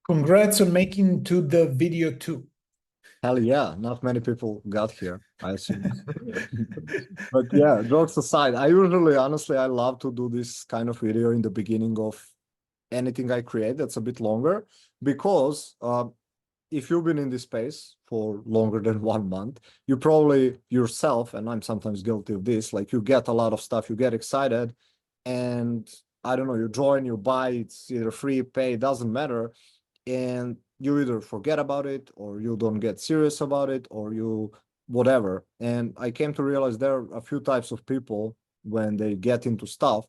Congrats on making to the video too. Hell yeah, not many people got here, I assume. But yeah, jokes aside, honestly, I love to do this kind of video in the beginning of anything I create that's a bit longer, because if you've been in this space for longer than 1 month, you probably yourself, and I'm sometimes guilty of this, like you get a lot of stuff, you get excited, and I don't know, you join, you buy, it's either free, pay, doesn't matter, and you either forget about it or you don't get serious about it or you whatever. And I came to realize there are a few types of people when they get into stuff,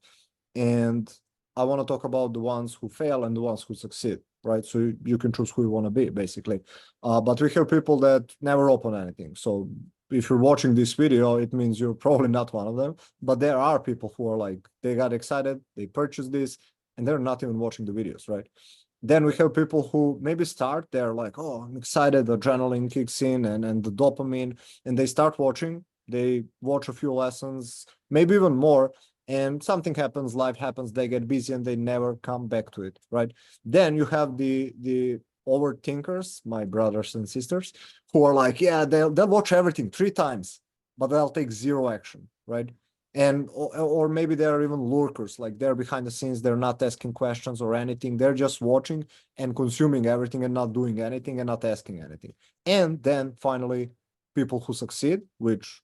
and I want to talk about the ones who fail and the ones who succeed, right? So you can choose who you want to be, basically. But we have people that never open anything. So if you're watching this video, it means you're probably not one of them. But there are people who are like, they got excited, they purchased this, and they're not even watching the videos, right? Then we have people who maybe start, they're like, oh, I'm excited, adrenaline kicks in and the dopamine, and they start watching, they watch a few lessons, maybe even more, and something happens, life happens, they get busy and they never come back to it, right? Then you have the overthinkers, my brothers and sisters, who are like, yeah, they'll watch everything 3 times, but they'll take zero action, right? And or maybe they're even lurkers, like they're behind the scenes, they're not asking questions or anything, they're just watching and consuming everything and not doing anything and not asking anything. And then finally, people who succeed, which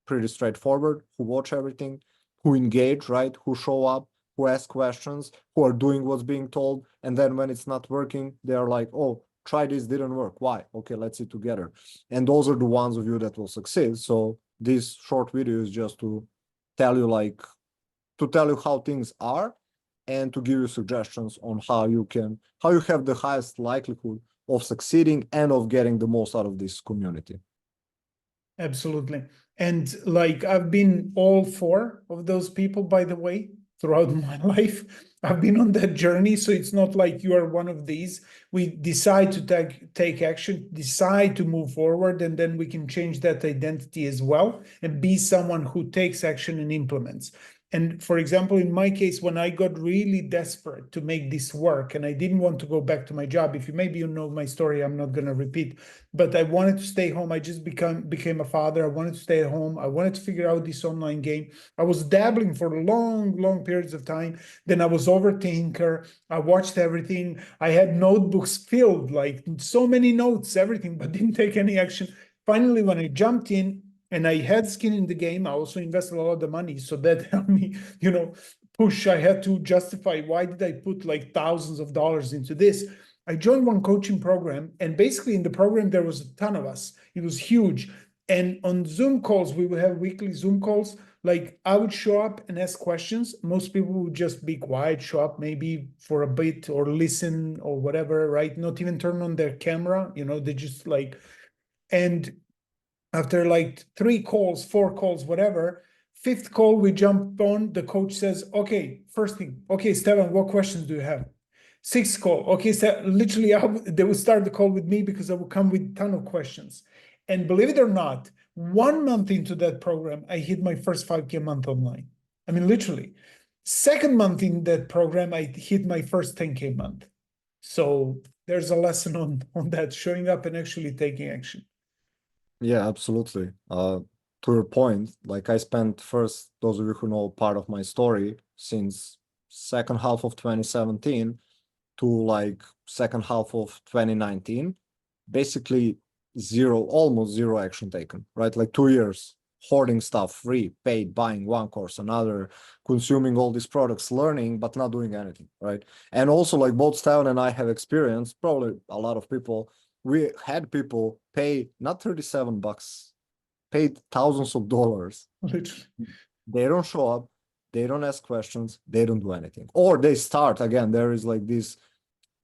pretty straightforward, who watch everything, who engage, right, who show up, who ask questions, who are doing what's being told, and then when it's not working, they're like, oh, try this, didn't work, why? Okay, let's see together. And those are the ones of you that will succeed. So this short video is just to tell you how things are and to give you suggestions on how you have the highest likelihood of succeeding and of getting the most out of this community. Absolutely. And like I've been all 4 of those people, by the way, throughout my life. I've been on that journey. So it's not like you are one of these. We decide to take action, decide to move forward, and then we can change that identity as well and be someone who takes action and implements. And for example, in my case, when I got really desperate to make this work and I didn't want to go back to my job, maybe you know my story, I'm not going to repeat, but I wanted to stay home. I just became a father. I wanted to stay at home. I wanted to figure out this online game. I was dabbling for long periods of time. Then I was overthinker. I watched everything. I had notebooks filled, like so many notes, everything, but didn't take any action. Finally, when I jumped in, and I had skin in the game, I also invested a lot of the money. So that helped me, push. I had to justify, why did I put like thousands of dollars into this? I joined one coaching program, and basically in the program, there was a ton of us. It was huge. And on Zoom calls, we would have weekly Zoom calls. Like I would show up and ask questions. Most people would just be quiet, show up maybe for a bit or listen or whatever, right? Not even turn on their camera, they just like, and after like 3 calls, 4 calls, whatever, 5th call, we jump on, the coach says, okay, first thing, okay, Stevan, what questions do you have? 6th call, okay, so literally they would start the call with me because I would come with a ton of questions. And believe it or not, 1 month into that program, I hit my first 5K month online. I mean, literally. 2nd month in that program, I hit my first 10K month. So there's a lesson on that, showing up and actually taking action. Yeah, absolutely. To your point, like I spent first, those of you who know part of my story, since second half of 2017 to like second half of 2019, basically almost zero action taken, right? Like 2 years hoarding stuff, free, paid, buying one course, another, consuming all these products, learning, but not doing anything, right? And also like both Stevan and I have experienced, probably a lot of people, we had people pay not $37, paid thousands of dollars. Literally. They don't show up, they don't ask questions, they don't do anything. Or they start again, there is like this,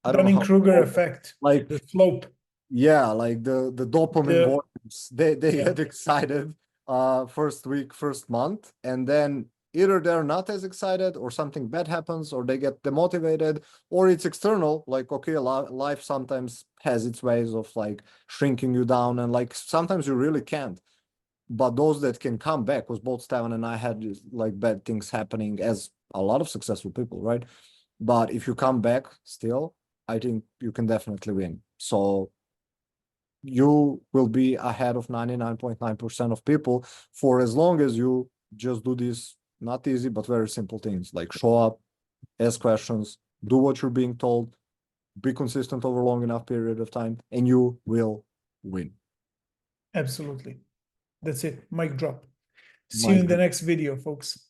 I don't know, Dunning-Kruger effect, like the slope. Yeah, like the dopamine volumes, they get excited first week, first month, and then either they're not as excited or something bad happens or they get demotivated, or it's external, like okay, life sometimes has its ways of like shrinking you down, and like sometimes you really can't. But those that can come back, because both Stevan and I had like bad things happening as a lot of successful people, right? But if you come back still, I think you can definitely win. So you will be ahead of 99.9% of people for as long as you just do these not easy but very simple things, like show up, ask questions, do what you're being told, be consistent over long enough period of time, and you will win. Absolutely. That's it. Mic drop. See Mic you in the drop. next video, folks.